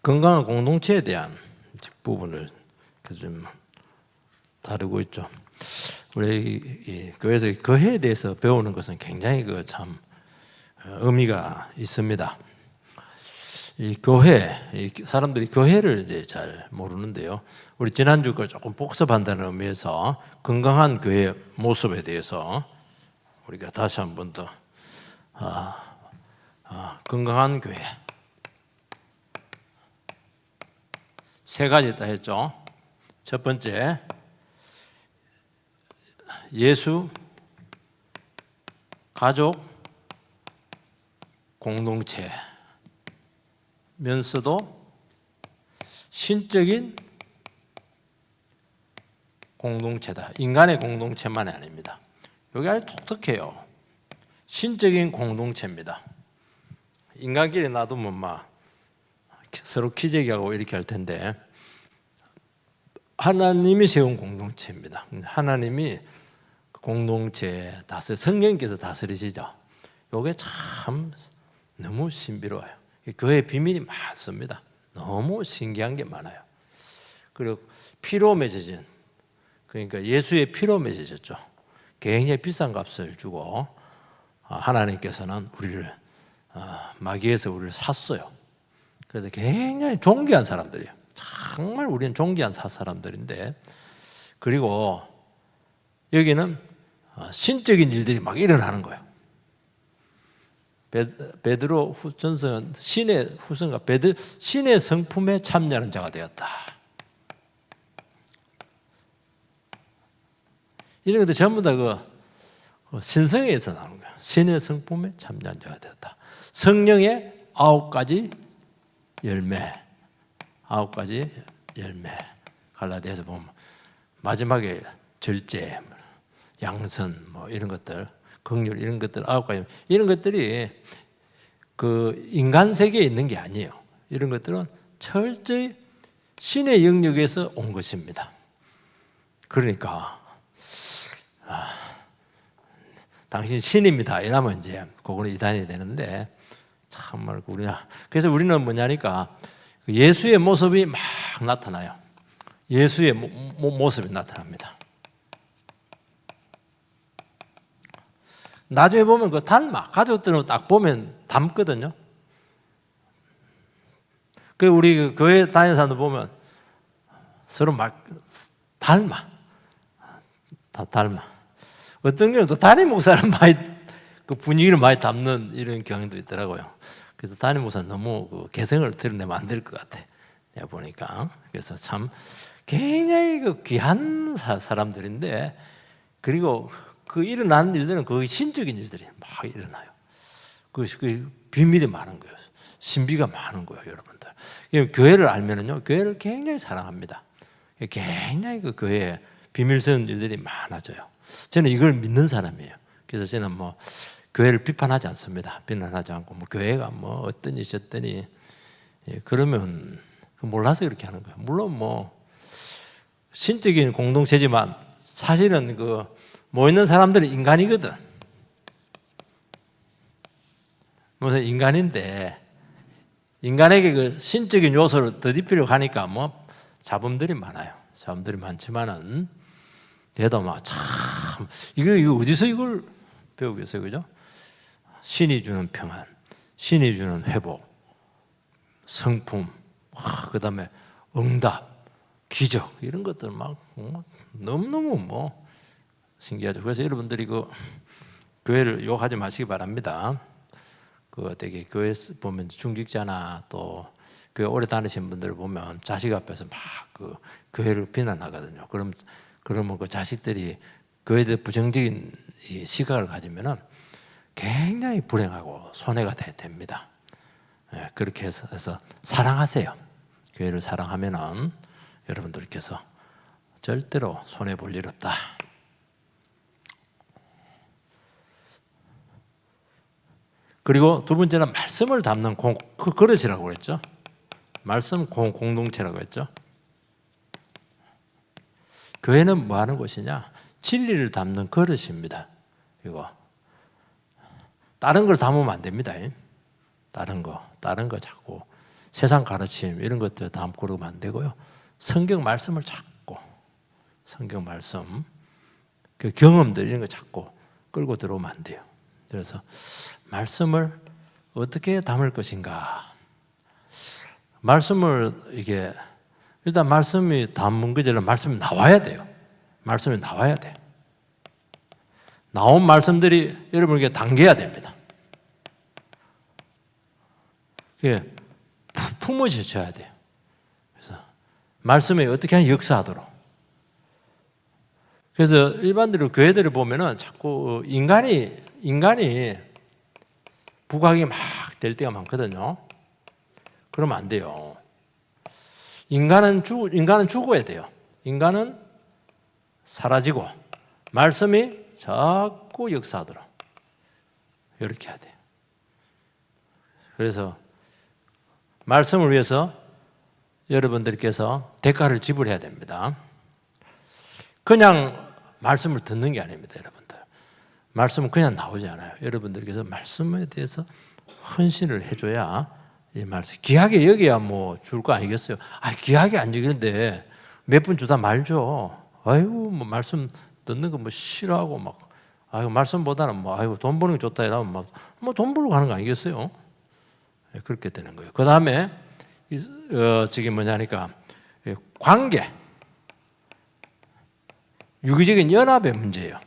건강한 공동체에 대한 부분을 좀 다루고 있죠. 우리 이 교회에서 교회에 대해서 배우는 것은 굉장히 참 의미가 있습니다. 이 교회, 사람들이 교회를 이제 잘 모르는데요. 우리 지난주 걸 조금 복습한다는 의미에서 건강한 교회 모습에 대해서 우리가 다시 한 번 더 건강한 교회 세 가지 있다 했죠. 첫 번째, 예수, 가족, 공동체 면서도 신적인 공동체다. 인간의 공동체만이 아닙니다. 여기 아주 독특해요. 신적인 공동체입니다. 인간끼리 놔두면 막 서로 기재기하고 이렇게 할 텐데 하나님이 세운 공동체입니다. 하나님이 공동체 다스려 성령께서 다스리시죠. 이게 참 너무 신비로워요. 교회의 비밀이 많습니다. 너무 신기한 게 많아요. 그리고 피로 맺어진, 그러니까 예수의 피로 맺어졌죠. 굉장히 비싼 값을 주고 하나님께서는 우리를 마귀에서 우리를 샀어요. 그래서 굉장히 존귀한 사람들이에요. 정말 우리는 존귀한 사람들인데, 그리고 여기는 신적인 일들이 막 일어나는 거예요. 베드로 후전서는 신의 후손과 신의 성품에 참여하는 자가 되었다. 이런 것들 전부 다 신성에서 나오는 거예요. 신의 성품에 참여한 자가 되었다. 성령의 9가지 열매, 9가지 열매. 갈라디아서 보면 마지막에 절제, 양선, 이런 것들, 긍휼 이런 것들 9가지, 이런 것들이 인간 세계에 있는 게 아니에요. 이런 것들은 철저히 신의 영역에서 온 것입니다. 그러니까 당신 신입니다. 이러면 이제 그거는 이단이 되는데 정말 그래서 우리는 뭐냐니까 예수의 모습이 막 나타나요. 예수의 모습이 나타납니다. 나중에 보면 가족들은 딱 보면 닮거든요. 우리 교회 다니는 사람들 보면 서로 막 닮아. 어떤 경우는 또 담임 목사는 많이 분위기를 많이 담는 이런 경향도 있더라고요. 그래서 담임 목사는 너무 개성을 드러내면 안 될 것 같아. 내가 보니까. 그래서 참 굉장히 귀한 사람들인데, 그리고 일어나는 일들은 거의 신적인 일들이 막 일어나요. 그 비밀이 많은 거예요. 신비가 많은 거예요, 여러분들. 교회를 알면은요, 교회를 굉장히 사랑합니다. 굉장히 교회에 비밀스러운 일들이 많아져요. 저는 이걸 믿는 사람이에요. 그래서 저는 교회를 비판하지 않습니다. 비난하지 않고 교회가 어떠니 저떠니 그러면 몰라서 그렇게 하는 거예요. 물론 신적인 공동체지만 사실은 모이는 사람들은 인간이거든. 무슨 인간인데 인간에게 신적인 요소를 더딥히려 가니까 잡음들이 많아요. 잡음들이 많지만은 대도 참 이거 어디서 이걸 배우겠어요, 그죠? 신이 주는 평안, 신이 주는 회복, 성품, 그다음에 응답, 기적 이런 것들 너무너무 신기하죠. 그래서 여러분들이 교회를 욕하지 마시기 바랍니다. 되게 교회 보면 중직자나 또 교회 오래 다니신 분들 보면 자식 앞에서 막 교회를 비난하거든요. 그러면 자식들이 교회에 대해 부정적인 시각을 가지면은 굉장히 불행하고 손해가 됩니다. 그렇게 해서 사랑하세요. 교회를 사랑하면은 여러분들께서 절대로 손해 볼 일 없다. 그리고 두 번째는 말씀을 담는 그릇이라고 그랬죠. 말씀 공동체라고 했죠. 교회는 뭐 하는 곳이냐? 진리를 담는 그릇입니다. 이거 다른 걸 담으면 안 됩니다. 다른 거 자꾸 세상 가르침 이런 것들 담고 그러면 안 되고요. 성경 말씀을 찾고 성경 말씀 그 경험들 이런 거 찾고 끌고 들어오면 안 돼요. 그래서 말씀을 어떻게 담을 것인가? 말씀을 이게 일단 말씀이 담은 거잖아요. 말씀이 나와야 돼요. 말씀이 나와야 돼. 나온 말씀들이 여러분에게 당겨야 됩니다. 그게 품어져야 돼요. 그래서 말씀이 어떻게 하면 역사하도록. 그래서 일반적으로 교회들을 보면은 자꾸 인간이 부각이 막 될 때가 많거든요. 그러면 안 돼요. 인간은 죽어야 돼요. 인간은 사라지고 말씀이 자꾸 역사하도록 이렇게 해야 돼요. 그래서 말씀을 위해서 여러분들께서 대가를 지불해야 됩니다. 그냥 말씀을 듣는 게 아닙니다, 여러분들. 말씀은 그냥 나오지 않아요. 여러분들께서 말씀에 대해서 헌신을 해줘야 이 말씀 귀하게 여기야 뭐 줄 거 아니겠어요? 귀하게 안 여기는데 몇 분 주다 말죠. 아이고 뭐 말씀 듣는 거 뭐 싫어하고 막 말씀보다는 뭐 돈 버는 게 좋다 이러면 막 뭐 돈 벌러 가는 거 아니겠어요? 그렇게 되는 거예요. 그 다음에 지금 뭐냐니까 관계, 유기적인 연합의 문제예요.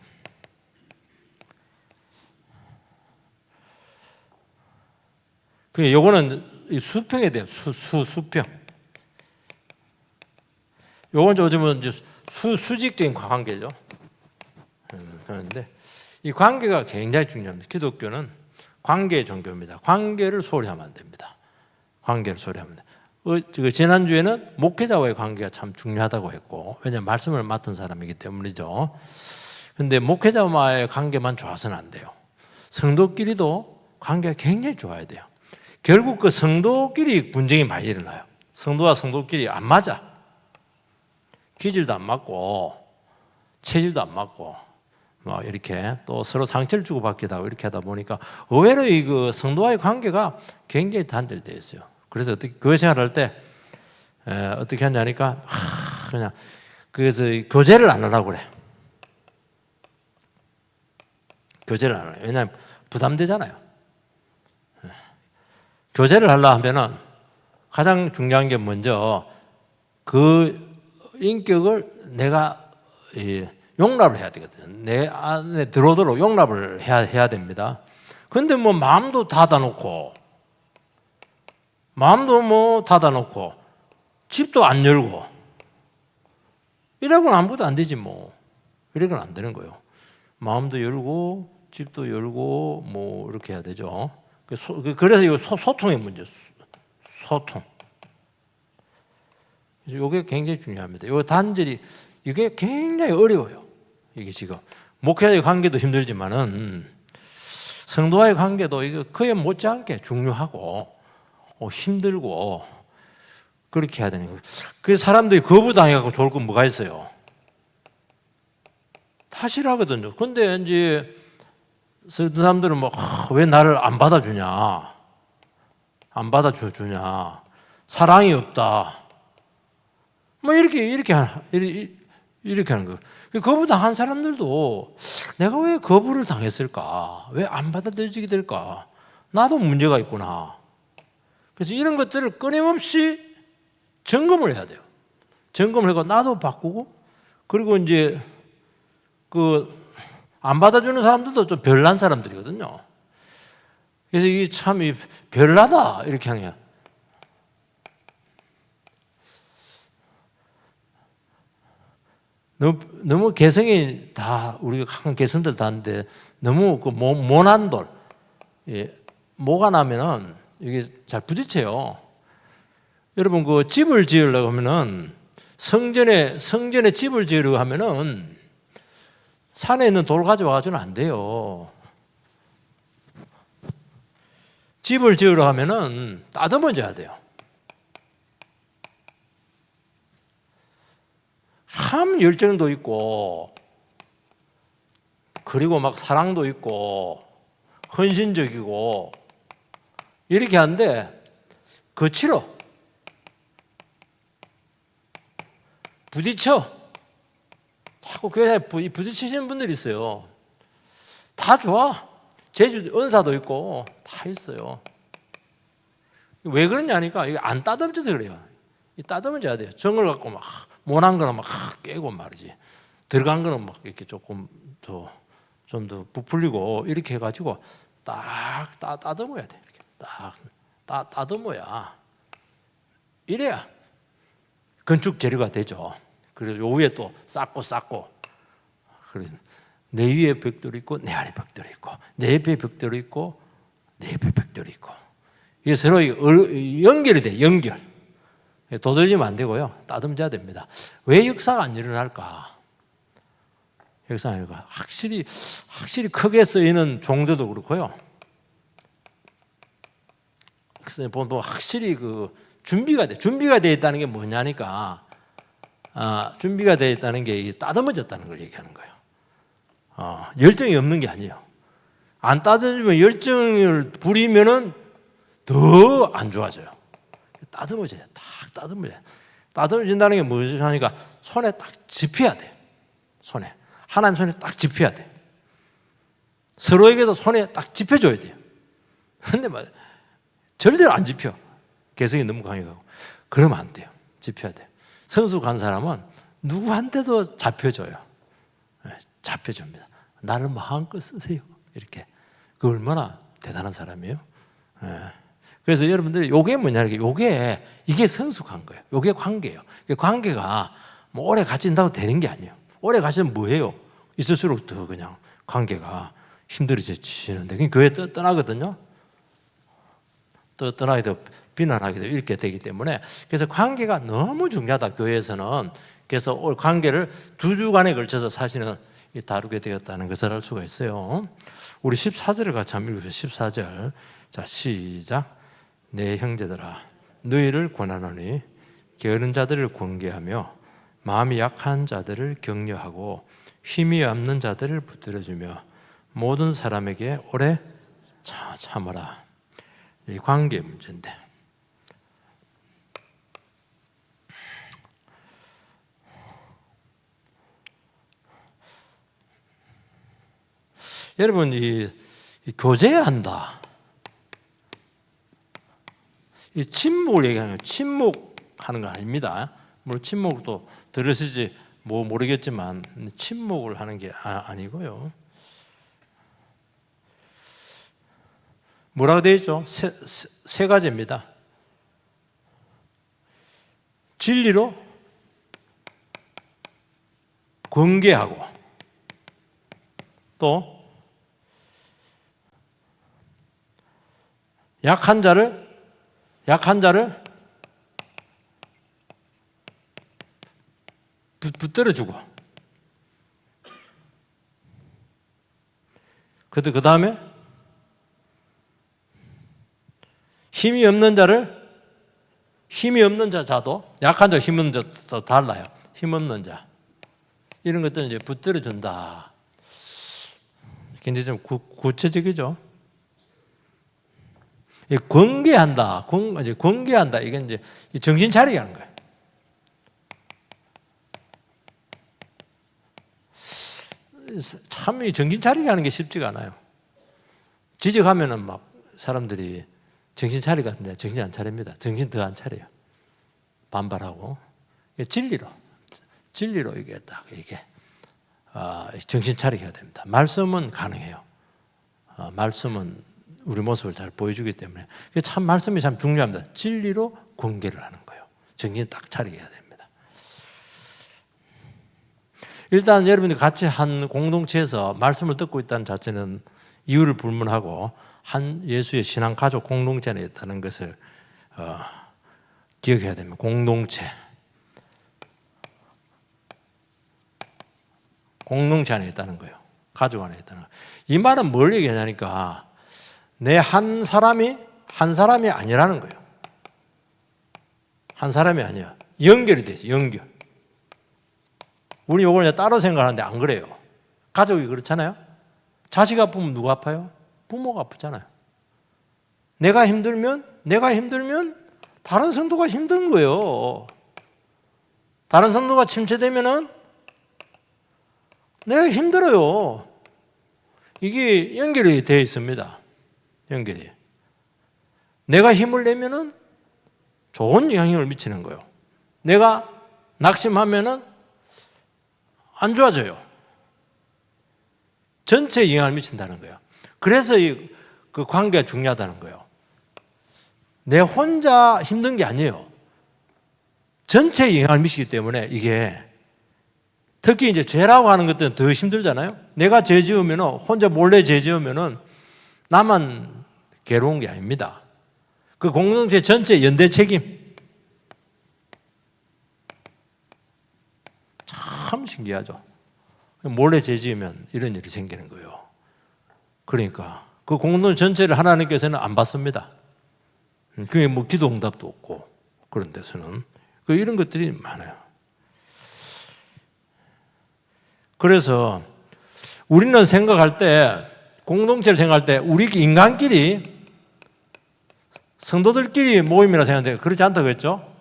요거는 수평에 대해요. 수평. 요건 요즘은 이제 수직적인 관계죠. 그런데 이 관계가 굉장히 중요합니다. 기독교는 관계의 종교입니다. 관계를 소홀히 하면 안 됩니다. 관계를 소홀히 하면 돼요. 지난주에는 목회자와의 관계가 참 중요하다고 했고, 왜냐하면 말씀을 맡은 사람이기 때문이죠. 그런데 목회자와의 관계만 좋아서는 안 돼요. 성도끼리도 관계가 굉장히 좋아야 돼요. 결국 그 성도끼리 분쟁이 많이 일어나요. 성도와 성도끼리 안 맞아. 기질도 안 맞고 체질도 안 맞고 뭐 이렇게 또 서로 상처를 주고받기도 하고 이렇게 하다 보니까 의외로 이 그 성도와의 관계가 굉장히 단절되어 있어요. 그래서 어떻게 교회 생활할 때 어떻게 하냐니까 그냥 그래서 교제를 안 하려고 그래. 교제를 안 해요. 왜냐하면 부담되잖아요. 교제를 하려 하면은 가장 중요한 게 먼저 그 인격을 내가 용납을 해야 되거든요. 내 안에 들어오도록 용납을 해야 됩니다. 근데 뭐 마음도 닫아놓고 집도 안 열고 이러고는 아무것도 안 되지 뭐. 이러고는 안 되는 거예요. 마음도 열고 집도 열고 뭐 이렇게 해야 되죠. 그래서 이거 소통의 문제, 소통. 그래서 이게 굉장히 중요합니다. 이 단절이 이게 굉장히 어려워요. 이게 지금 목회자의 관계도 힘들지만은 성도와의 관계도 이거 그에 못지않게 중요하고 힘들고 그렇게 해야 되는 거예요. 그 사람들이 거부당해갖고 좋을 건 뭐가 있어요? 다 싫어하거든요. 근데 이제 사람들은 뭐 왜 나를 안 받아주냐, 안 받아주냐, 사랑이 없다, 뭐 이렇게 하는 거예요. 거부당한 사람들도 내가 왜 거부를 당했을까, 왜 안 받아들여지게 될까, 나도 문제가 있구나. 그래서 이런 것들을 끊임없이 점검을 해야 돼요. 점검을 하고 나도 바꾸고, 그리고 이제 안 받아주는 사람들도 좀 별난 사람들이거든요. 그래서 이게 참 별나다 이렇게 하는 거야. 너무 개성이 다 우리가 한 개성들 다인데 너무 그 모난 돌, 모가 나면은 이게 잘 부딪혀요. 여러분 그 집을 지으려고 하면은 성전에 집을 지으려고 하면은 산에 있는 돌 가져와가지고는 안 돼요. 집을 지으려 하면은 따듬어져야 돼요. 참 열정도 있고, 그리고 막 사랑도 있고, 헌신적이고, 이렇게 하는데, 거칠어. 부딪혀. 자꾸 교회에 부딪히시는 분들이 있어요. 다 좋아. 제주 은사도 있고 다 있어요. 왜 그러냐니까 이게 안 따듬져서 그래요. 따듬어져야 돼요. 정을 갖고 막 못한 거는 막 깨고 말이지. 들어간 거는 막 이렇게 조금 더 좀 더 부풀리고 이렇게 해가지고 딱 따듬어야 돼. 이렇게 딱 따듬어야 이래야 건축 재료가 되죠. 그래서 요 위에 또 쌓고 그래 내 위에 벽돌이 있고 내 아래 벽돌이 있고 내 옆에 벽돌이 있고 내 옆에 벽돌이 있고 이게 서로 연결이 돼. 연결. 도드리면 안 되고요. 따듬져야 됩니다. 왜 역사가 안 일어날까? 역사가 안 일어날까? 확실히 크게 쓰이는 종교도 그렇고요. 그래서 보면 확실히 그 준비가 되어 있다는 게 뭐냐니까, 준비가 되어 있다는 게 따듬어졌다는 걸 얘기하는 거예요. 열정이 없는 게 아니에요. 안 따듬으면 열정을 부리면은 더 안 좋아져요. 따듬어져요. 딱 따듬어져요. 따듬어진다는 게 뭐냐니까 손에 딱 집혀야 돼. 손에. 하나님 손에 딱 집혀야 돼. 서로에게도 손에 딱 집혀줘야 돼요. 근데 절대로 안 집혀. 개성이 너무 강해가고. 그러면 안 돼요. 집혀야 돼요. 성숙한 사람은 누구한테도 잡혀줘요. 잡혀줍니다. 나를 마음껏 쓰세요. 이렇게. 그 얼마나 대단한 사람이에요. 그래서 여러분들 요게 뭐냐면 이게 성숙한 거예요. 요게 관계예요. 관계가 뭐 오래 같이 있다고 되는 게 아니에요. 오래 가시면 뭐예요? 있을수록 더 그냥 관계가 힘들어지시는데 그냥 교회 떠나거든요. 떠나게 되고 비난하게 되고 이렇게 되기 때문에 그래서 관계가 너무 중요하다. 교회에서는. 그래서 관계를 2주간에 걸쳐서 사실은 다루게 되었다는 것을 알 수가 있어요. 우리 14절을 같이 한번 읽으세요. 14절. 자, 시작. 내 형제들아 너희를 권하노니 게으른 자들을 권계하며 마음이 약한 자들을 격려하고 힘이 없는 자들을 붙들어주며 모든 사람에게 오래 참아라. 이 관계 문제인데 여러분 이 교제한다. 이 침묵을 얘기하는 거예요. 침묵하는 거 아닙니다. 물론 침묵도 들으시지 뭐 모르겠지만 침묵을 하는 게 아니고요. 뭐라고 되어 있죠? 세 가지입니다. 진리로 권계하고 또 약한 자를 붙들어주고 그 다음에 힘이 없는 자도 약한 자, 힘 없는 자도 달라요. 힘 없는 자 이런 것들은 이제 붙들어준다. 굉장히 좀 구체적이죠. 권계한다. 권계한다. 이건 이제 정신 차리게 하는 거예요. 참 정신 차리게 하는 게 쉽지가 않아요. 지적하면은 막 사람들이 정신 차리게 하는데 정신 안 차립니다. 정신 더 안 차려요. 반발하고 진리로 이게 딱 정신 차리게 해야 됩니다. 말씀은 가능해요. 말씀은 우리 모습을 잘 보여주기 때문에 참 말씀이 참 중요합니다. 진리로 권계를 하는 거예요. 정신 딱 차리게 해야 됩니다. 일단 여러분이 같이 한 공동체에서 말씀을 듣고 있다는 자체는 이유를 불문하고 한 예수의 신앙 가족 공동체 안에 있다는 것을 기억해야 됩니다. 공동체 안에 있다는 거예요. 가족 안에 있다는 거예요. 이 말은 뭘 얘기하냐니까 내 한 사람이 아니라는 거예요. 한 사람이 아니야. 연결이 되지. 연결. 우리 이걸 이제 따로 생각하는데 안 그래요. 가족이 그렇잖아요. 자식 아프면 누가 아파요? 부모가 아프잖아요. 내가 힘들면 다른 성도가 힘든 거예요. 다른 성도가 침체되면은 내가 힘들어요. 이게 연결이 되어 있습니다. 연결이. 내가 힘을 내면은 좋은 영향을 미치는 거예요. 내가 낙심하면은 안 좋아져요. 전체에 영향을 미친다는 거예요. 그래서 그 관계가 중요하다는 거예요. 내 혼자 힘든 게 아니에요. 전체에 영향을 미치기 때문에 이게 특히 이제 죄라고 하는 것들은 더 힘들잖아요. 내가 죄 지으면 혼자 몰래 죄 지으면 나만 괴로운 게 아닙니다. 그 공동체 전체 연대 책임. 참 신기하죠. 몰래 죄 지으면 이런 일이 생기는 거예요. 그러니까 그 공동체 전체를 하나님께서는 안 받습니다. 그게 뭐 기도 응답도 없고 그런 데서는 이런 것들이 많아요. 그래서 우리는 생각할 때 공동체를 생각할 때 우리 인간끼리 성도들끼리 모임이라 생각하는데 그렇지 않다고 했죠?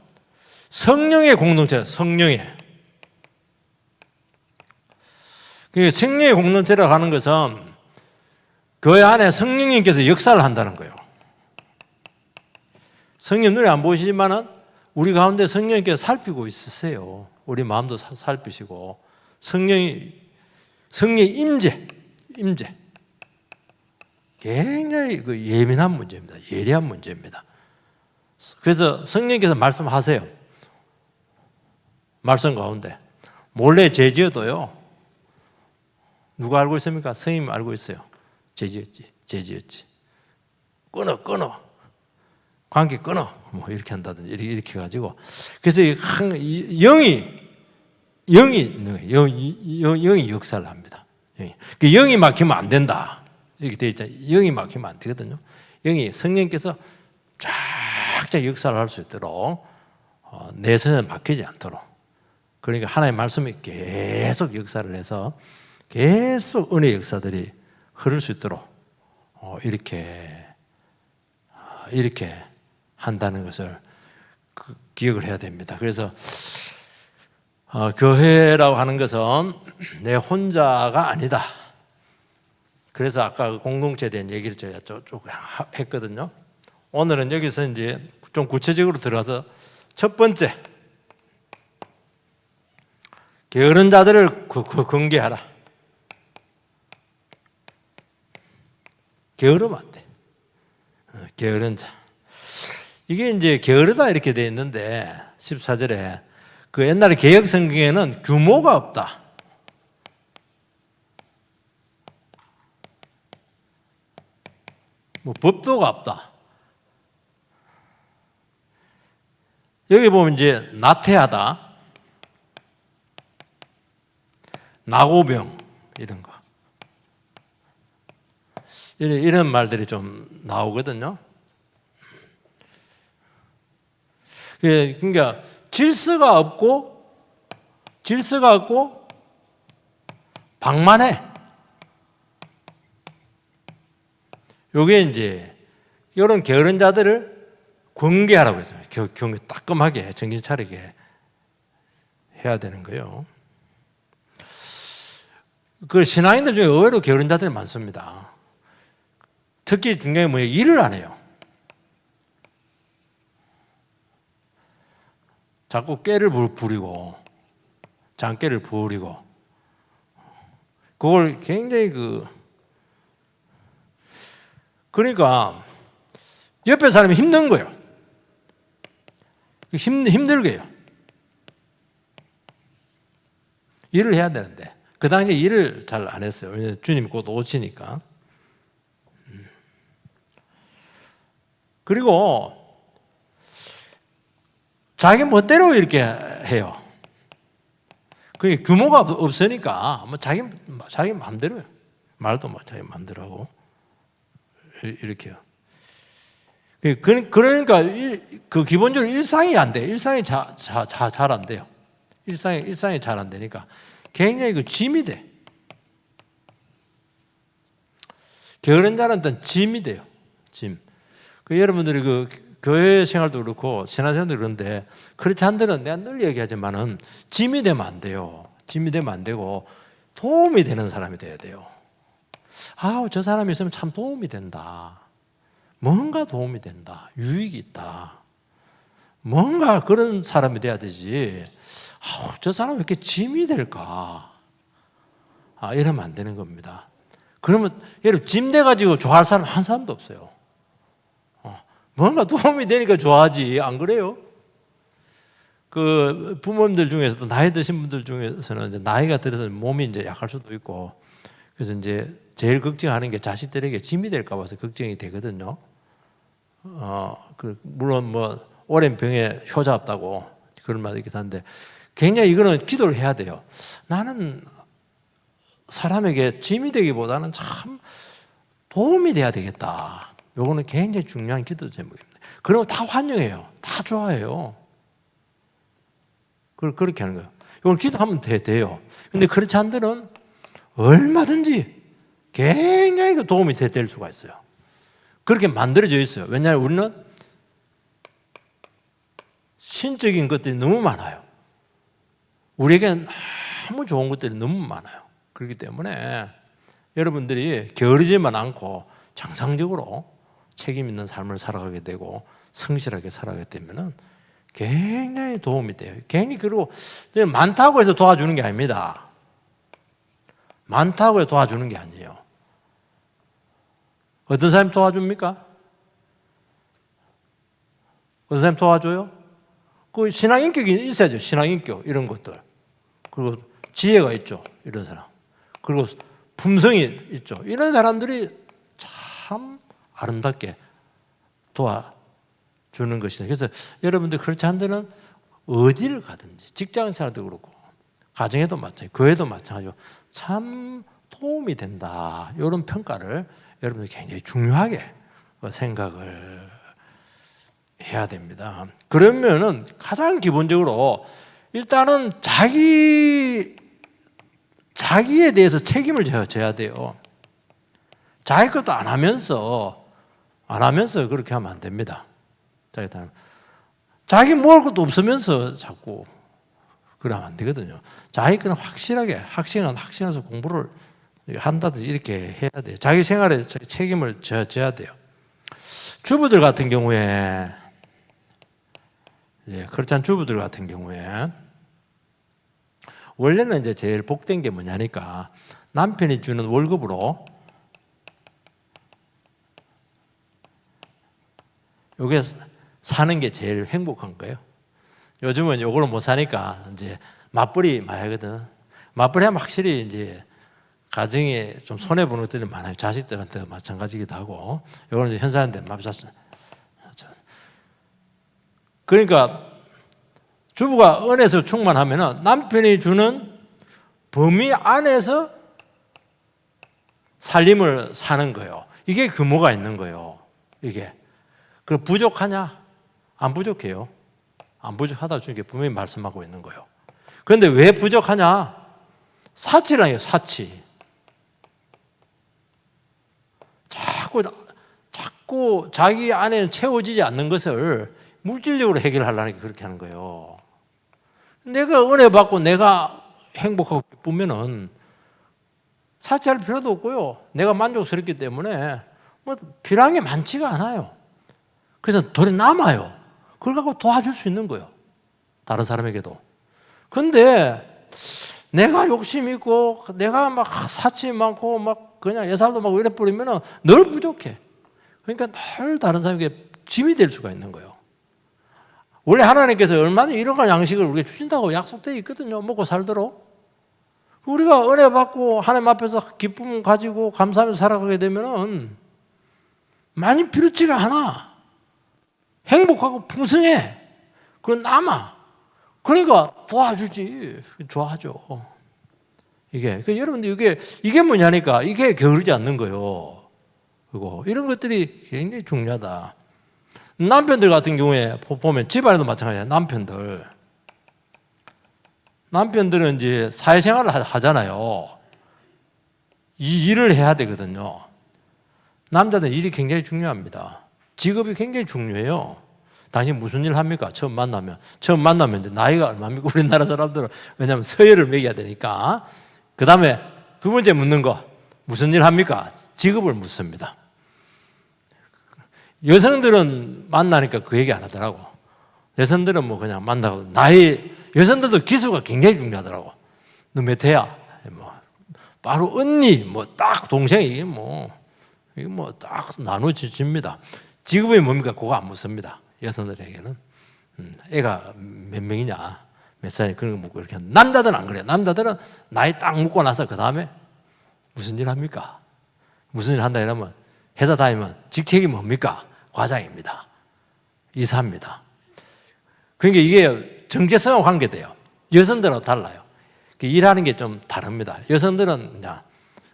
성령의 공동체, 성령의. 성령의 공동체라고 하는 것은 교회 안에 성령님께서 역사를 한다는 거예요. 성령 눈에 안 보이시지만은 우리 가운데 성령님께서 살피고 있으세요. 우리 마음도 살피시고 성령의 임재. 굉장히 예민한 문제입니다. 예리한 문제입니다. 그래서 성령님께서 말씀하세요. 말씀 가운데 몰래 죄 지어도요. 누가 알고 있습니까? 성령님 알고 있어요. 죄 지었지. 끊어. 관계 끊어. 뭐 이렇게 한다든지 이렇게 해가지고. 그래서 영이 역사를 합니다. 영이 막히면 안 된다. 이렇게 되어 있잖아요. 영이 막히면 안 되거든요. 영이 성령께서 쫙 역사를 할 수 있도록 내 손에 막히지 않도록. 그러니까 하나님의 말씀이 계속 역사를 해서 계속 은혜의 역사들이 흐를 수 있도록 이렇게 한다는 것을 기억을 해야 됩니다. 그래서 교회라고 하는 것은 내 혼자가 아니다. 그래서 아까 그 공동체에 대한 얘기를 제가 조금 했거든요. 오늘은 여기서 이제 좀 구체적으로 들어가서 첫 번째, 게으른 자들을 경계하라. 게으르면 안 돼. 게으른 자. 이게 이제 게으르다 이렇게 되어 있는데 14절에 그 옛날에 개역 성경에는 규모가 없다. 뭐 법도가 없다. 여기 보면 이제 나태하다, 나고병 이런 거 이런 말들이 좀 나오거든요. 그러니까 질서가 없고 방만해. 요게 이제 이런 게으른 자들을 경계하라고 했어요. 따끔하게 정신 차리게 해야 되는 거예요. 그 신앙인들 중에 의외로 게으른 자들이 많습니다. 특히 중요한 게 뭐예요? 일을 안 해요. 자꾸 깨를 부리고 장깨를 부리고 그걸 굉장히 그러니까 옆에 사람이 힘든 거예요. 힘들게 해요. 일을 해야 되는데 그 당시에 일을 잘 안 했어요. 왜냐하면 주님 곧 오시니까. 그리고 자기 멋대로 이렇게 해요. 그게 규모가 없으니까 뭐 자기 마음대로요. 말도 뭐 자기 마음대로 하고 이렇게요. 그러니까 그 기본적으로 일상이 안 돼. 일상이 잘 안 돼요. 일상이 잘 안 되니까 굉장히 짐이 돼. 게으른 자는 일단 짐이 돼요. 짐. 여러분들이 교회 생활도 그렇고 신앙생활도 그런데 그렇지 않들은 내가 늘 얘기하지만은 짐이 되면 안 돼요. 짐이 되면 안 되고 도움이 되는 사람이 돼야 돼요. 아, 저 사람이 있으면 참 도움이 된다. 뭔가 도움이 된다. 유익이 있다. 뭔가 그런 사람이 돼야 되지. 아, 저 사람 왜 이렇게 짐이 될까? 아, 이러면 안 되는 겁니다. 그러면 여러분 짐 돼가지고 좋아할 사람 한 사람도 없어요. 뭔가 도움이 되니까 좋아하지. 안 그래요? 그 부모님들 중에서도 나이 드신 분들 중에서는 이제 나이가 들어서 몸이 이제 약할 수도 있고 그래서 이제 제일 걱정하는 게 자식들에게 짐이 될까 봐서 걱정이 되거든요. 물론 뭐 오랜 병에 효자 없다고 그런 말이 있긴 한데 굉장히 이거는 기도를 해야 돼요. 나는 사람에게 짐이 되기보다는 참 도움이 돼야 되겠다. 요거는 굉장히 중요한 기도 제목입니다. 그러면 다 환영해요. 다 좋아해요. 그렇게 하는 거예요. 이걸 기도하면 돼요. 근데 그렇지 않들은 얼마든지 굉장히 도움이 될 수가 있어요. 그렇게 만들어져 있어요. 왜냐하면 우리는 신적인 것들이 너무 많아요. 우리에게는 너무 좋은 것들이 너무 많아요. 그렇기 때문에 여러분들이 게으르지만 않고 정상적으로 책임 있는 삶을 살아가게 되고 성실하게 살아가게 되면은 굉장히 도움이 돼요. 굉장히 그리고 많다고 해서 도와주는 게 아닙니다. 많다고 해서 도와주는 게 아니에요. 어떤 사람이 도와줍니까? 어떤 사람이 도와줘요? 그 신앙 인격이 있어야죠. 신앙 인격 이런 것들. 그리고 지혜가 있죠. 이런 사람. 그리고 품성이 있죠. 이런 사람들이 참 아름답게 도와주는 것이다. 그래서 여러분들 그렇지 않으면 어디를 가든지 직장생활도 그렇고 가정에도 마찬가지, 교회도 마찬가지고 참 도움이 된다. 이런 평가를 여러분들 굉장히 중요하게 생각을 해야 됩니다. 그러면은 가장 기본적으로 일단은 자기에 대해서 책임을 져야 돼요. 자기 것도 안 하면서 그렇게 하면 안 됩니다. 자기 먹을 것도 없으면서 자꾸 그러면 안 되거든요. 자기 거는 확실하게 학생에서 공부를 한다든지 이렇게 해야 돼요. 자기 생활에 책임을 져야 돼요. 주부들 같은 경우에 크리스찬 주부들 같은 경우에 원래는 이제 제일 복된 게 뭐냐니까 남편이 주는 월급으로 요게 사는 게 제일 행복한 거예요. 요즘은 이걸로 못 사니까 이제 맞벌이 많이 하거든. 맞벌이 하면 확실히 이제 가정에 좀 손해 보는 것들이 많아요. 자식들한테 마찬가지기도 하고. 이거는 이제 현사한테 맞았어. 그러니까 주부가 은혜에서 충만하면은 남편이 주는 범위 안에서 살림을 사는 거예요. 이게 규모가 있는 거예요. 이게. 그 부족하냐? 안 부족해요. 안 부족하다 주님께 분명히 말씀하고 있는 거예요. 그런데 왜 부족하냐? 사치라요, 사치. 자꾸 자기 안에 채워지지 않는 것을 물질적으로 해결하려는 게 그렇게 하는 거예요. 내가 은혜 받고 내가 행복하고 기쁘면은 사치할 필요도 없고요. 내가 만족스럽기 때문에 뭐 필요한 게 많지가 않아요. 그래서 돈이 남아요. 그걸 갖고 도와줄 수 있는 거예요. 다른 사람에게도. 근데 내가 욕심 있고 내가 막 사치 많고 막 그냥 예살도 막 이래 버리면은 늘 부족해. 그러니까 늘 다른 사람에게 짐이 될 수가 있는 거예요. 원래 하나님께서 얼마나 이런 양식을 우리에게 주신다고 약속되어 있거든요. 먹고 살도록. 우리가 은혜 받고 하나님 앞에서 기쁨 가지고 감사하면서 살아가게 되면은 많이 필요치가 않아. 행복하고 풍성해. 그건 남아. 그러니까 도와주지. 좋아하죠. 이게. 여러분들 이게 뭐냐니까. 이게 게으르지 않는 거예요. 그리고 이런 것들이 굉장히 중요하다. 남편들 같은 경우에 보면 집안에도 마찬가지예요. 남편들은 이제 사회생활을 하잖아요. 이 일을 해야 되거든요. 남자들은 일이 굉장히 중요합니다. 직업이 굉장히 중요해요. 당신 무슨 일 합니까? 처음 만나면 이제 나이가 얼마입니까? 우리나라 사람들은 왜냐하면 서열을 매겨야 되니까. 그 다음에 두 번째 묻는 거 무슨 일 합니까? 직업을 묻습니다. 여성들은 만나니까 그 얘기 안 하더라고. 여성들은 뭐 그냥 만나고 여성들도 기수가 굉장히 중요하더라고. 너 몇 해야? 뭐 바로 언니, 뭐 딱 동생이 이게 뭐 딱 나눠집니다. 직업이 뭡니까? 그거 안 묻습니다. 여성들에게는 애가 몇 명이냐, 몇 살이 그런 거 묻고 이렇게. 남자들은 안 그래요. 남자들은 나이 딱 묻고 나서 그 다음에 무슨 일 합니까? 무슨 일 한다 이러면 회사 다니면 직책이 뭡니까? 과장입니다. 이사입니다. 그러니까 이게 정체성하고 관계돼요. 여성들하고 달라요. 일하는 게 좀 다릅니다. 여성들은 그냥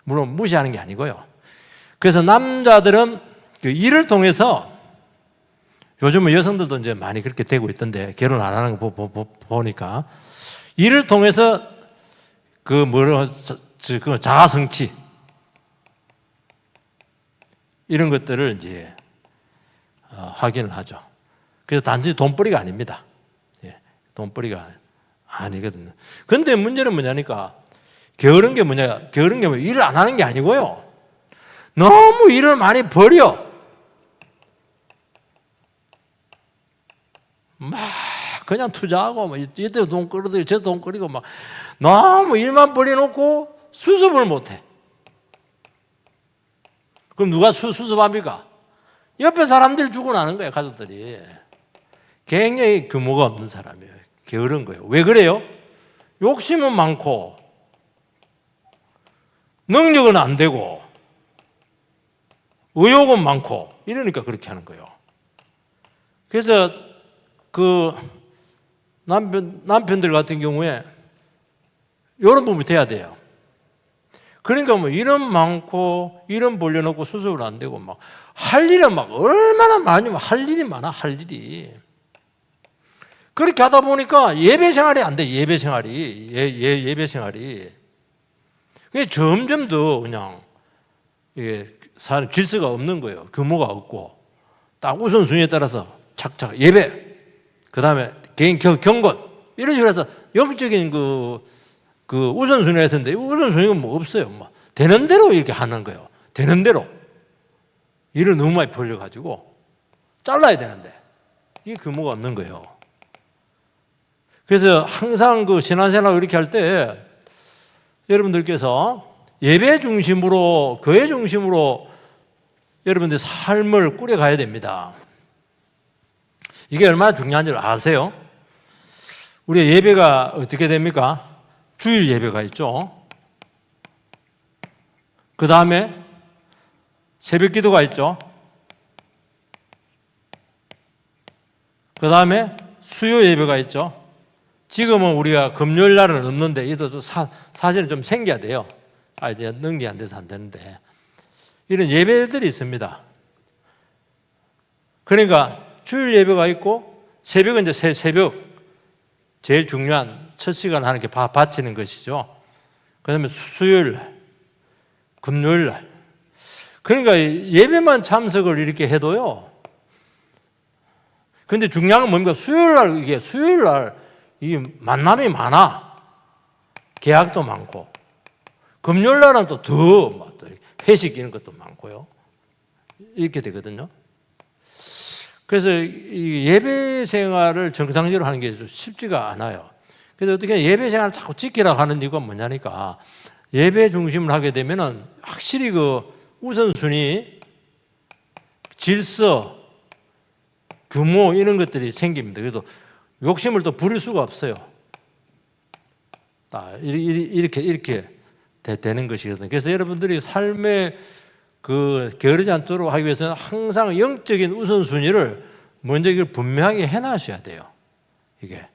물론 무시하는 게 아니고요. 그래서 남자들은 그 일을 통해서 요즘은 여성들도 이제 많이 그렇게 되고 있던데 결혼 안 하는 거 보니까 일을 통해서 그 자아 성취 이런 것들을 이제 확인을 하죠. 그래서 단지 돈벌이가 아닙니다. 돈벌이가 아니거든요. 근데 문제는 뭐냐니까 게으른 게 일을 안 하는 게 아니고요. 너무 일을 많이 버려. 막 그냥 투자하고 이때 돈 끌어들이고 저 돈 끌이고 막 너무 일만 벌여놓고 수습을 못해. 그럼 누가 수습합니까? 옆에 사람들이 주고 나는 거예요. 가족들이. 굉장히 규모가 없는 사람이에요. 게으른 거예요. 왜 그래요? 욕심은 많고 능력은 안 되고 의욕은 많고 이러니까 그렇게 하는 거예요. 그래서 그 남편들 같은 경우에 이런 부분이 돼야 돼요. 그러니까 뭐 일은 많고 일은 벌려놓고 수습을 안 되고 막 할 일은 막 얼마나 많이 할 일이 많아. 할 일이 그렇게 하다 보니까 예배 생활이 안 돼. 예배 생활이 예배 생활이 점점 더 그냥 이게 사람 질서가 없는 거예요. 규모가 없고 딱 우선순위에 따라서 착착 예배 그 다음에 개인 경건 이런 식으로 해서 영적인 그 우선순위가 있었는데 우선순위가 뭐 없어요. 뭐 되는 대로 이렇게 하는 거예요. 되는 대로 일을 너무 많이 벌려가지고 잘라야 되는데 이게 규모가 없는 거예요. 그래서 항상 그 신앙생활 이렇게 할 때 여러분들께서 예배 중심으로 교회 중심으로 여러분들 삶을 꾸려가야 됩니다. 이게 얼마나 중요한지 아세요? 우리 예배가 어떻게 됩니까? 주일 예배가 있죠. 그 다음에 새벽 기도가 있죠. 그 다음에 수요 예배가 있죠. 지금은 우리가 금요일 날은 없는데 이도 사실은 좀 생겨야 돼요. 이제 능력이 안 돼서 안 되는데 이런 예배들이 있습니다. 그러니까 주일 예배가 있고 새벽은 이제 새벽 제일 중요한 첫 시간 하나님께 바치는 것이죠. 그 다음에 수요일 날, 금요일 날. 그러니까 예배만 참석을 이렇게 해도요. 근데 중요한 건 뭡니까? 수요일 날 이게 만남이 많아. 계약도 많고. 금요일 날은 또 더 회식 이런 것도 많고요. 이렇게 되거든요. 그래서 이 예배 생활을 정상적으로 하는 게 쉽지가 않아요. 그래서 어떻게 예배 생활을 자꾸 지키라고 하는 이유가 뭐냐니까 예배 중심을 하게 되면은 확실히 그 우선순위, 질서, 규모 이런 것들이 생깁니다. 그래서 욕심을 또 부릴 수가 없어요. 이렇게 되는 것이거든요. 그래서 여러분들이 삶에 게으르지 않도록 하기 위해서는 항상 영적인 우선순위를 먼저 이걸 분명하게 해놔셔야 돼요. 이게.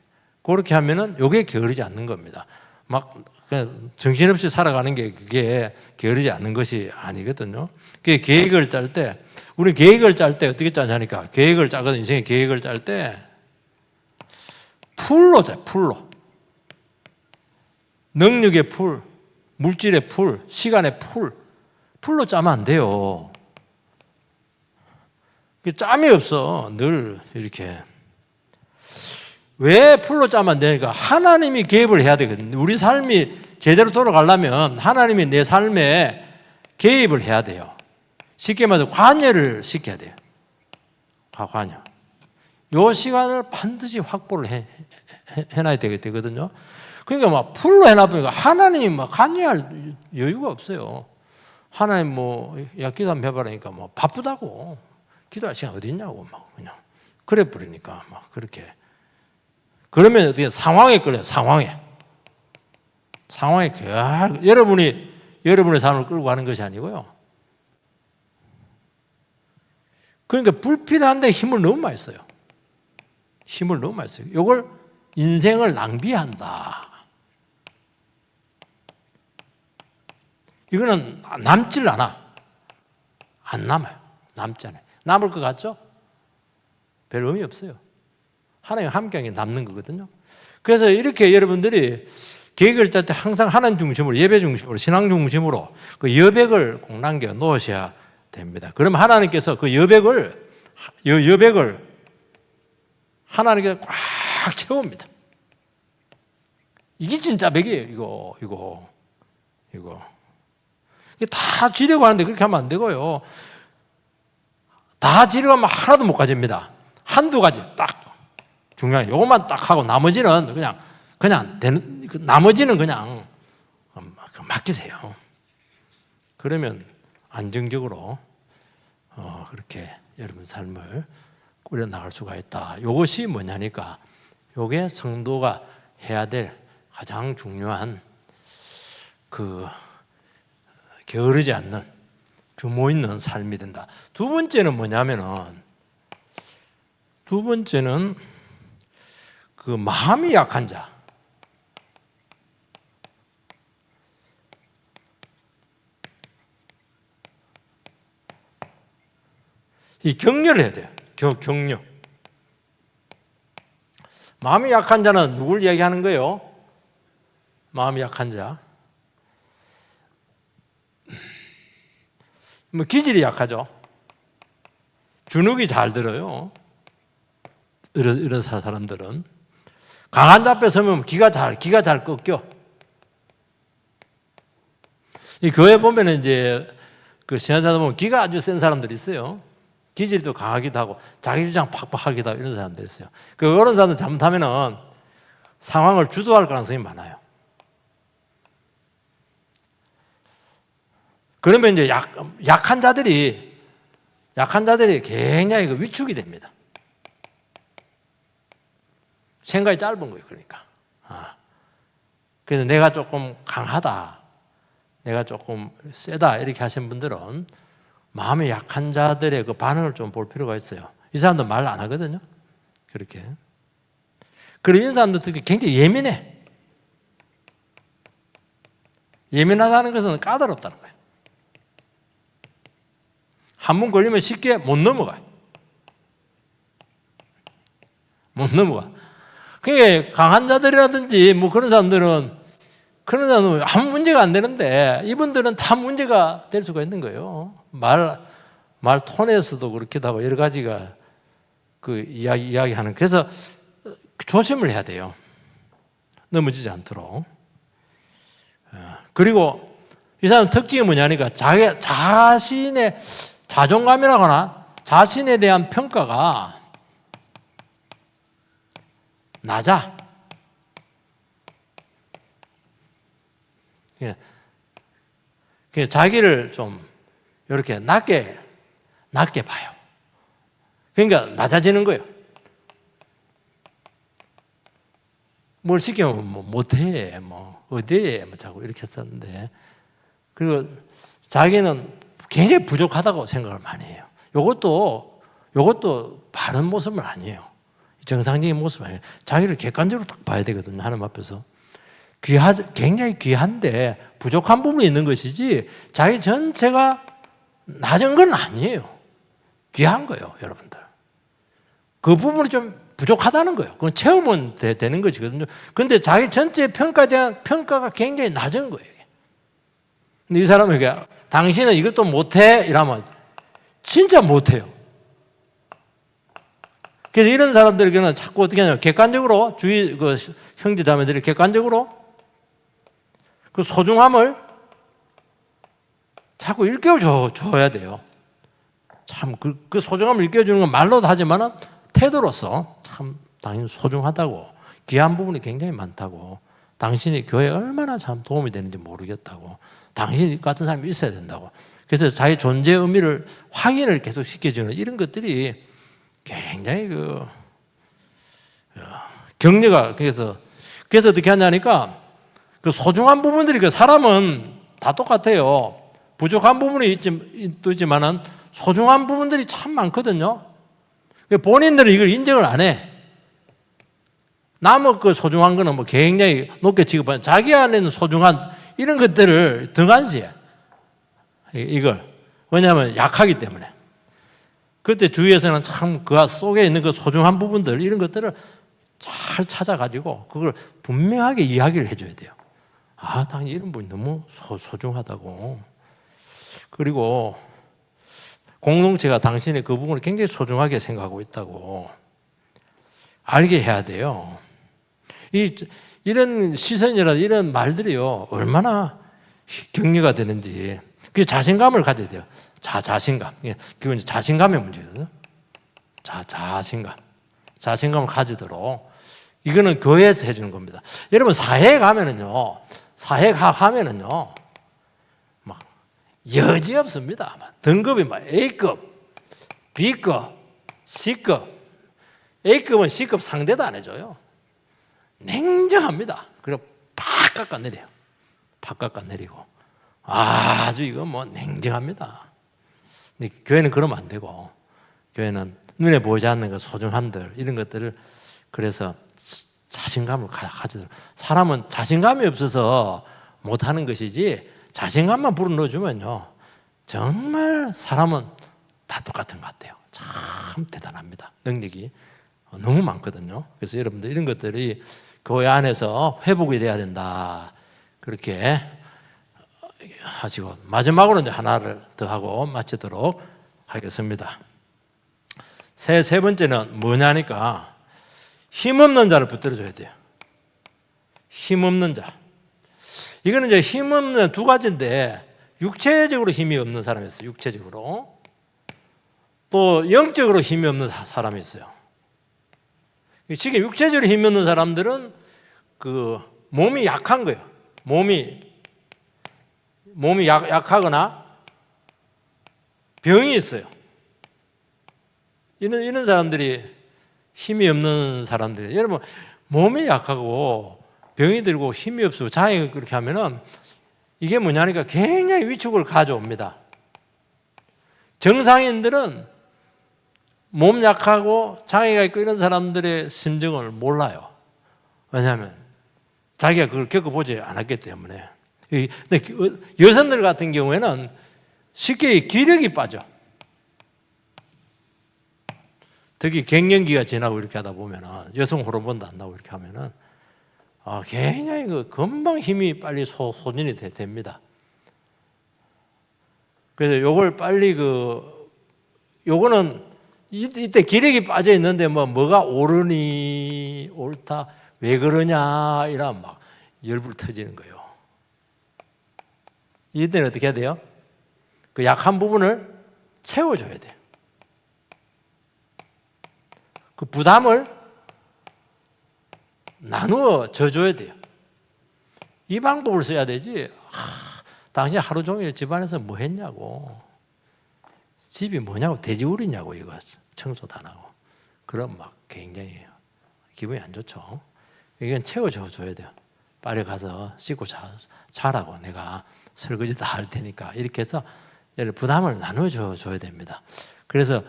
그렇게 하면은 이게 게으르지 않는 겁니다. 막 그냥 정신없이 살아가는 게 그게 게으르지 않는 것이 아니거든요. 그 계획을 짤 때, 우리 계획을 짤 때 어떻게 짜냐니까 계획을 짜거든. 인생의 계획을 짤 때 풀로 짜요. 풀로. 능력의 풀, 물질의 풀, 시간의 풀로 짜면 안 돼요. 짬이 없어. 늘 이렇게 왜 풀로 짜면 안 되니까 하나님이 개입을 해야 되거든요. 우리 삶이 제대로 돌아가려면 하나님이 내 삶에 개입을 해야 돼요. 쉽게 말해서 관여를 시켜야 돼요. 관여. 요 시간을 반드시 확보를 해놔야 되거든요. 그러니까 막 풀로 해놔보니까 하나님이 막 관여할 여유가 없어요. 하나님 야, 기도 한번 해봐라니까 바쁘다고. 기도할 시간 어디 있냐고 막 그냥. 그래 버리니까 막 그렇게. 그러면 어떻게 상황에 끌려요. 상황에 여러분의 삶을 끌고 가는 것이 아니고요. 그러니까 불필요한데 힘을 너무 많이 써요. 힘을 너무 많이 써요. 이걸 인생을 낭비한다. 이거는 남질 않아. 안 남아요. 남지 않아요. 남을 것 같죠? 별 의미 없어요. 하나님 함께 남는 거거든요. 그래서 이렇게 여러분들이 계획을 짤 때 항상 하나님 중심으로, 예배 중심으로, 신앙 중심으로 그 여백을 꼭 남겨 놓으셔야 됩니다. 그러면 하나님께서 그 여백을 하나님께서 꽉 채웁니다. 이게 진짜 백이에요. 이거. 이게 다 지려고 하는데 그렇게 하면 안 되고요. 다 지려고 하면 하나도 못 가집니다. 한두 가지 딱 중요한 요것만 딱 하고 나머지는 나머지는 그냥 맡기세요. 그러면 안정적으로 그렇게 여러분 삶을 꾸려 나갈 수가 있다. 이것이 뭐냐니까 이게 성도가 해야 될 가장 중요한 그 게으르지 않는 규모 있는 삶이 된다. 두 번째는 뭐냐면은 그 마음이 약한 자. 이 격려를 해야 돼요. 격려. 마음이 약한 자는 누굴 이야기하는 거예요? 마음이 약한 자. 기질이 약하죠. 주눅이 잘 들어요. 이런 사람들은. 강한 자 앞에 서면 기가 잘 꺾여. 이 교회 보면 이제 그 신앙자들 보면 기가 아주 센 사람들이 있어요. 기질도 강하기도 하고 자기 주장 팍팍하기도 하고 이런 사람들이 있어요. 그런 사람들 잘못하면은 상황을 주도할 가능성이 많아요. 그러면 이제 약한 자들이 굉장히 위축이 됩니다. 생각이 짧은 거예요, 그러니까. 그래서 내가 조금 강하다, 내가 조금 세다, 이렇게 하신 분들은 마음이 약한 자들의 그 반응을 좀 볼 필요가 있어요. 이 사람들 말 안 하거든요, 그렇게. 그리고 이런 사람들 특히 굉장히 예민해. 예민하다는 것은 까다롭다는 거예요. 한 번 걸리면 쉽게 못 넘어가요. 못 넘어가. 그게 강한 자들이라든지 그런 사람들은 아무 문제가 안 되는데 이분들은 다 문제가 될 수가 있는 거예요. 말 톤에서도 그렇기도 하고 여러 가지가 그 이야기하는. 그래서 조심을 해야 돼요. 넘어지지 않도록. 그리고 이 사람 특징이 뭐냐니까 자신의 자존감이라고 하나 자신에 대한 평가가 낮아. 자기를 좀 이렇게 낮게 봐요. 그러니까 낮아지는 거예요. 뭘 시키면 못해, 어디에 자꾸 이렇게 했었는데. 그리고 자기는 굉장히 부족하다고 생각을 많이 해요. 이것도 바른 모습은 아니에요. 정상적인 모습은 아니에요. 자기를 객관적으로 딱 봐야 되거든요, 하나님 앞에서. 굉장히 귀한데 부족한 부분이 있는 것이지 자기 전체가 낮은 건 아니에요. 귀한 거예요, 여러분들. 그 부분이 좀 부족하다는 거예요. 그건 채우면 되는 것이거든요. 그런데 자기 전체 평가에 대한 평가가 굉장히 낮은 거예요. 근데 이 사람에게 당신은 이것도 못해? 이러면 진짜 못해요. 그래서 이런 사람들에게는 자꾸 어떻게 하냐면 객관적으로 주위 그 형제 자매들이 객관적으로 그 소중함을 자꾸 일깨워줘야 돼요. 참 그 소중함을 일깨워주는 건 말로도 하지만은 태도로서 참 당연히 소중하다고, 귀한 부분이 굉장히 많다고, 당신이 교회에 얼마나 참 도움이 되는지 모르겠다고, 당신 같은 사람이 있어야 된다고. 그래서 자기 존재의 의미를 확인을 계속 시켜주는 이런 것들이 굉장히 격려가. 그래서 어떻게 하냐니까 그 소중한 부분들이, 그 사람은 다 똑같아요. 부족한 부분이 있지만은 소중한 부분들이 참 많거든요. 본인들은 이걸 인정을 안 해. 남의 그 소중한 거는 뭐 굉장히 높게 취급하는, 자기 안에는 소중한 이런 것들을 등한시해. 이걸. 왜냐하면 약하기 때문에. 그때 주위에서는 참 그 속에 있는 그 소중한 부분들, 이런 것들을 잘 찾아가지고 그걸 분명하게 이야기를 해줘야 돼요. 아, 당연히 이런 분이 너무 소중하다고. 그리고 공동체가 당신의 그 부분을 굉장히 소중하게 생각하고 있다고 알게 해야 돼요. 이런 시선이나 이런 말들이요, 얼마나 격려가 되는지. 그 자신감을 가져야 돼요. 자신감. 그건 자신감의 문제거든요. 자신감을 가지도록. 이거는 교회에서 해주는 겁니다. 여러분, 사회에 가면은요, 막 여지 없습니다. 등급이 막 A급, B급, C급. A급은 C급 상대도 안 해줘요. 냉정합니다. 그리고 팍 깎아내려요. 팍 깎아내리고. 아주 이거 뭐 냉정합니다. 근데 교회는 그러면 안 되고, 교회는 눈에 보이지 않는 그 소중함들, 이런 것들을, 그래서 자신감을 가지도록. 사람은 자신감이 없어서 못하는 것이지, 자신감만 불어넣어주면요, 정말 사람은 다 똑같은 것 같아요. 참 대단합니다. 능력이 너무 많거든요. 그래서 여러분들 이런 것들이 교회 안에서 회복이 돼야 된다, 그렇게 하시고, 마지막으로 이제 하나를 더 하고 마치도록 하겠습니다. 세 번째는 뭐냐니까, 힘없는 자를 붙들어줘야 돼요. 힘없는 자. 이거는 이제 힘없는 두 가지인데, 육체적으로 힘이 없는 사람이 있어요. 육체적으로. 또 영적으로 힘이 없는 사람이 있어요. 지금 육체적으로 힘이 없는 사람들은 그 몸이 약한 거예요. 몸이 약하거나 병이 있어요. 이런 사람들이 힘이 없는 사람들이, 여러분, 몸이 약하고 병이 들고 힘이 없고 장애가 그렇게 하면은 이게 뭐냐니까 굉장히 위축을 가져옵니다. 정상인들은 몸 약하고 장애가 있고 이런 사람들의 심정을 몰라요. 왜냐하면 자기가 그걸 겪어보지 않았기 때문에. 근데 여성들 같은 경우에는 쉽게 기력이 빠져. 특히 갱년기가 지나고 이렇게 하다 보면은, 여성 호르몬도 안 나오고 이렇게 하면은 굉장히 금방 힘이 빨리 소진이 됩니다. 그래서 요걸 빨리 요거는 이때 기력이 빠져 있는데 뭐가 옳으니 옳다, 왜 그러냐, 이런 막 열불 터지는 거예요. 이때는 어떻게 해야 돼요? 그 약한 부분을 채워줘야 돼요. 그 부담을 나누어 져줘야 돼요. 이 방법을 써야 되지. 당신 하루 종일 집안에서 뭐 했냐고, 집이 뭐냐고, 돼지우리냐고, 이거 청소도 안 하고, 그럼 막 굉장히 기분이 안 좋죠. 이건 채워줘야 돼요. 빨리 가서 씻고 자라고, 내가 설거지 다 할 테니까. 이렇게 해서 부담을 나눠줘야 됩니다. 그래서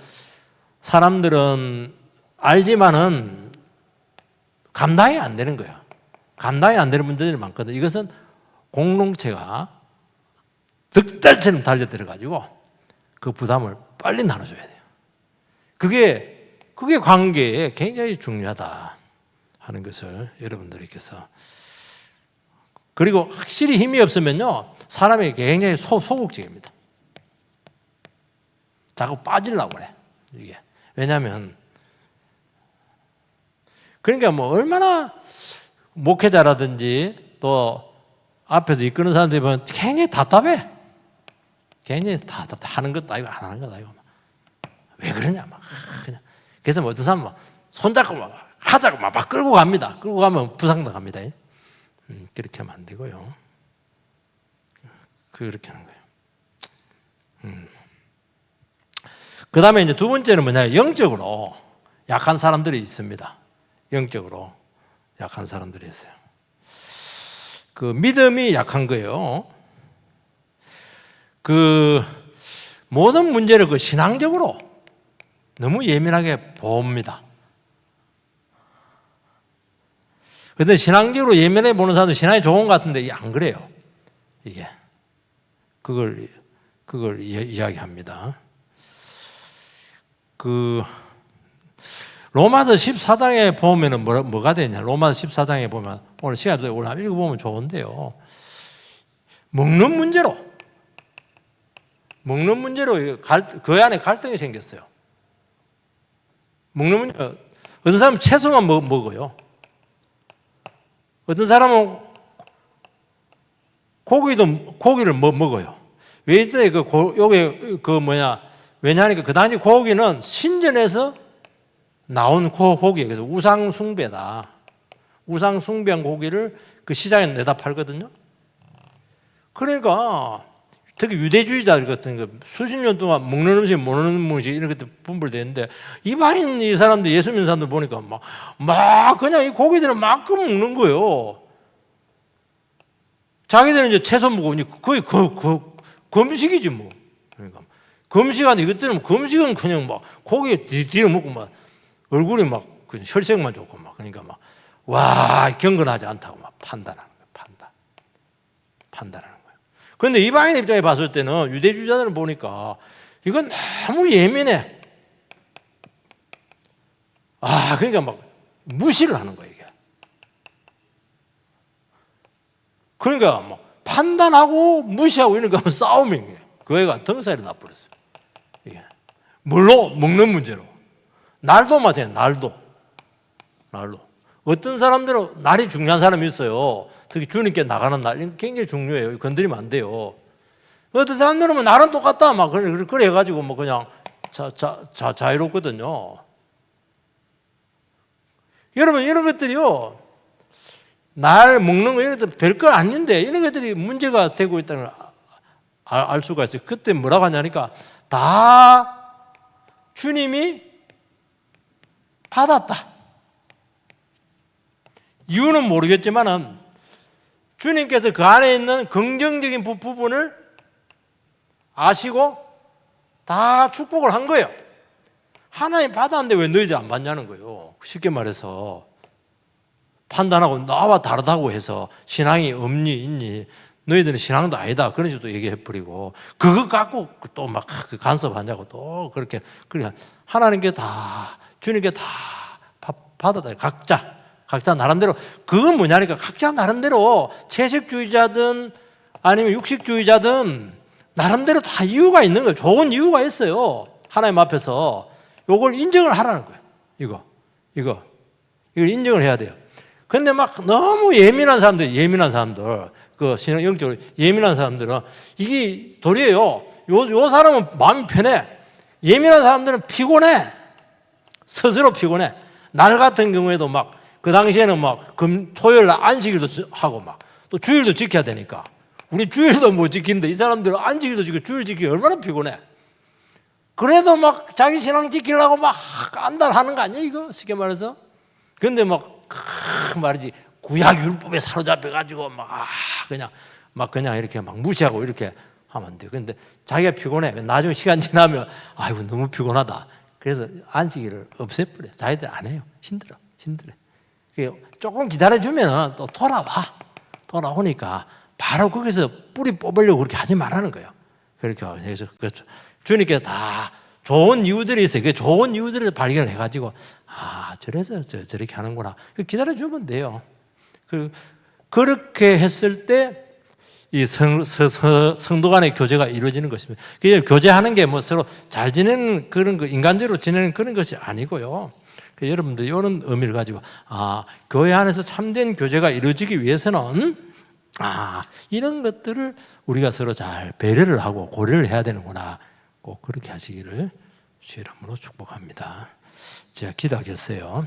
사람들은 알지만은 감당이 안 되는 거예요. 감당이 안 되는 분들이 많거든요. 이것은 공동체가 득달처럼 달려들어가지고 그 부담을 빨리 나눠줘야 돼요. 그게 관계에 굉장히 중요하다 하는 것을 여러분들께서. 그리고 확실히 힘이 없으면요, 사람이 굉장히 소극적입니다. 자꾸 빠지려고 그래, 이게. 왜냐하면 그러니까 뭐 얼마나 목회자라든지 또 앞에서 이끄는 사람들이 보면 굉장히 답답해. 굉장히 하는 것도 아니고 안 하는 것도 아니고 왜 그러냐 막 그냥. 그래서 뭐 어떤 사람은 막 손잡고 막 하자고 막 끌고 갑니다. 끌고 가면 부상당합니다. 그렇게 하면 안 되고요. 그렇게 하는 거예요. 그 다음에 이제 두 번째는 뭐냐, 영적으로 약한 사람들이 있습니다. 영적으로 약한 사람들이 있어요. 그 믿음이 약한 거예요. 그 모든 문제를 그 신앙적으로 너무 예민하게 봅니다. 그런데 신앙적으로 예민해 보는 사람도 신앙이 좋은 것 같은데 이게 안 그래요. 이게 그걸 이야기합니다. 그 로마서 14장에 보면은 뭐가 되냐? 로마서 14장에 보면 오늘 시간 없어요. 오늘 한번 읽어보면 좋은데요. 먹는 문제로 그 안에 갈등이 생겼어요. 먹는 문제. 어떤 사람은 채소만 먹어요. 어떤 사람은 고기를 먹어요. 왜 이때 왜냐하니까 그 당시 고기는 신전에서 나온 고기예요. 그래서 우상숭배다. 우상숭배한 고기를 그 시장에 내다 팔거든요. 그러니까 특히 유대주의자들 같은 거 수십 년 동안 먹는 음식, 모르는 음식 이런 것들 분별되는데 이방인 이 사람들, 예수 믿는 사람들 보니까 막 그냥 이 고기들을 막 먹는 거예요. 자기들은 이제 채소 먹으니 거의 금식이지 뭐. 그러니까 금식하는데 이것들은 금식은 그냥 막 고기 뒤로 먹고 막 얼굴이 막 그냥 혈색만 좋고 막 그러니까 막 와 경건하지 않다고 막 판단하는 거예요. 판단하는 거예요. 그런데 이방인 입장에 봤을 때는 유대주의자들을 보니까 이건 너무 예민해. 그러니까 막 무시를 하는 거예요, 이게. 그러니까 뭐 판단하고 무시하고 이런 거 하면 싸움인 거예요. 그 애가 등살이 나버렸어요. 이게 뭘로? 먹는 문제로. 날도 마찬가지예요. 날도. 어떤 사람들은 날이 중요한 사람이 있어요. 특히 주님께 나가는 날 굉장히 중요해요. 건드리면 안 돼요. 어떤 사람들은 뭐 날은 똑같다 막 그래 해가지고 뭐 그냥 자유롭거든요. 여러분 이런 것들이요. 날 먹는 거 이런 것들 별거 아닌데 이런 것들이 문제가 되고 있다는 걸 알 수가 있어요. 그때 뭐라고 하냐니까 다 주님이 받았다. 이유는 모르겠지만은 주님께서 그 안에 있는 긍정적인 부분을 아시고 다 축복을 한 거예요. 하나님 받았는데 왜 너희들 안 받냐는 거예요. 쉽게 말해서 판단하고 나와 다르다고 해서 신앙이 없니 있니 너희들은 신앙도 아니다 그런 식으로 얘기해버리고 그거 갖고 또 막 간섭하냐고 또 그렇게 하나님께 다 주님께 다 받았다. 각자 나름대로 그건 뭐냐니까 각자 나름대로 채식주의자든 아니면 육식주의자든 나름대로 다 이유가 있는 거예요. 좋은 이유가 있어요. 하나님 앞에서 이걸 인정을 하라는 거예요. 이걸 인정을 해야 돼요. 근데 막 너무 예민한 사람들 그 신앙 영적으로 예민한 사람들은 이게 도리어요. 요 사람은 마음이 편해. 예민한 사람들은 피곤해. 스스로 피곤해. 날 같은 경우에도 막 그 당시에는 막 토요일 날 안식일도 하고 막 또 주일도 지켜야 되니까 우리 주일도 못 지키는데 이 사람들은 안식일도 지키고 주일 지키기 얼마나 피곤해. 그래도 막 자기 신앙 지키려고 막 안달하는 거 아니야 이거 쉽게 말해서. 근데 막 말이지 구약 율법에 사로잡혀 가지고 그냥 이렇게 막 무시하고 이렇게 하면 안 돼요. 근데 자기가 피곤해. 나중에 시간 지나면 아이고 너무 피곤하다. 그래서 안식일을 없애버려. 자기들 안 해요. 힘들어. 조금 기다려주면 또 돌아오니까 바로 거기서 뿌리 뽑으려고 그렇게 하지 말라는 거예요. 그렇게 해서 주님께 다 좋은 이유들이 있어요. 그 좋은 이유들을 발견을 해가지고 저래서 저렇게 하는구나. 기다려주면 돼요. 그렇게 했을 때 이 성도 간의 교제가 이루어지는 것입니다. 교제하는 게 뭐 서로 잘 지내는 그런 거, 인간적으로 지내는 그런 것이 아니고요. 그러니까 여러분들 이런 의미를 가지고 교회 안에서 참된 교제가 이루어지기 위해서는 이런 것들을 우리가 서로 잘 배려를 하고 고려를 해야 되는구나. 꼭 그렇게 하시기를 주의 이름으로 축복합니다. 제가 기도하겠어요.